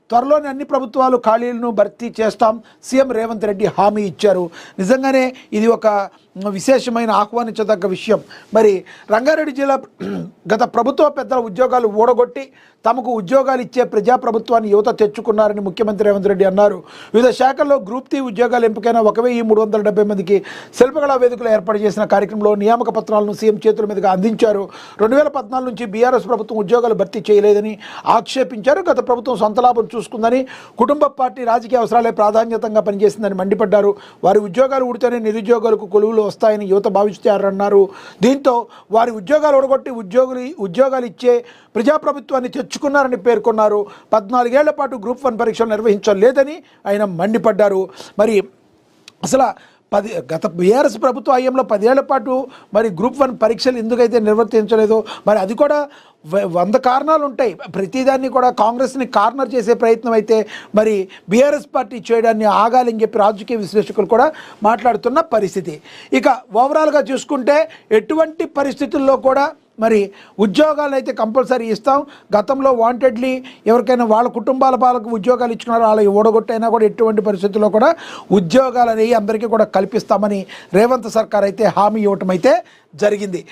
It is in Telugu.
త్వరలోనే అన్ని ప్రభుత్వాలు ఖాళీలను భర్తీ చేస్తాం సీఎం రేవంత్ రెడ్డి హామీ ఇచ్చారు. నిజంగానే ఇది ఒక విశేషమైన ఆహ్వానించదగ్గ విషయం. మరి రంగారెడ్డి జిల్లా గత ప్రభుత్వ పెద్దల ఉద్యోగాలు ఊడగొట్టి తమకు ఉద్యోగాలు ఇచ్చే ప్రజాప్రభుత్వాన్ని యువత తెచ్చుకున్నారని ముఖ్యమంత్రి రేవంత్ రెడ్డి అన్నారు. వివిధ శాఖల్లో గ్రూప్ 3 ఉద్యోగాలు ఎంపికైన 1370 మందికి శిల్పకళా వేదికలు ఏర్పాటు చేసిన కార్యక్రమంలో నియామక పత్రాలను సీఎం చేతుల మీదుగా అందించారు. 2014 నుంచి బీఆర్ఎస్ ప్రభుత్వం ఉద్యోగాలు భర్తీ చేయలేదని ఆక్షేపించారు. గత ప్రభుత్వం సొంత లాభం చూసుకుందని, కుటుంబ పార్టీ రాజకీయ అవసరాలే ప్రాధాన్యతంగా పనిచేసిందని మండిపడ్డారు. వారి ఉద్యోగాలు ఊడితేనే నిరుద్యోగులకు కొలువులు వస్తాయని యువత భావిస్తారన్నారు. దీంతో వారి ఉద్యోగాలు ఊడగొట్టి ఉద్యోగాలు ఇచ్చే ప్రజాప్రభుత్వాన్ని తెచ్చుకున్నారని పేర్కొన్నారు. 14 ఏళ్ల పాటు గ్రూప్ 1 పరీక్షలు నిర్వహించలేదని ఆయన మండిపడ్డారు. మరి అసలు గత బీఆర్ఎస్ ప్రభుత్వ హయాంలో 10 ఏళ్ల పాటు మరి గ్రూప్ 1 పరీక్షలు ఎందుకైతే నిర్వర్తించలేదో మరి అది కూడా 100 కారణాలు ఉంటాయి. ప్రతిదాన్ని కూడా కాంగ్రెస్ని కార్నర్ చేసే ప్రయత్నం అయితే మరి బీఆర్ఎస్ పార్టీ చేయడాన్ని ఆగాలని చెప్పి రాజకీయ విశ్లేషకులు కూడా మాట్లాడుతున్న పరిస్థితి. ఇక ఓవరాల్గా చూసుకుంటే ఎటువంటి పరిస్థితుల్లో కూడా మరి ఉద్యోగాలు అయితే కంపల్సరీ ఇస్తాం. గతంలో వాంటెడ్లీ ఎవరికైనా వాళ్ళ కుటుంబాల పాలకు ఉద్యోగాలు ఇచ్చుకున్నారో వాళ్ళ ఓడగొట్టైనా కూడా ఎటువంటి పరిస్థితుల్లో కూడా ఉద్యోగాలు అనేవి అందరికీ కూడా కల్పిస్తామని రేవంత్ సర్కార్ అయితే హామీ ఇవ్వటం అయితే జరిగింది.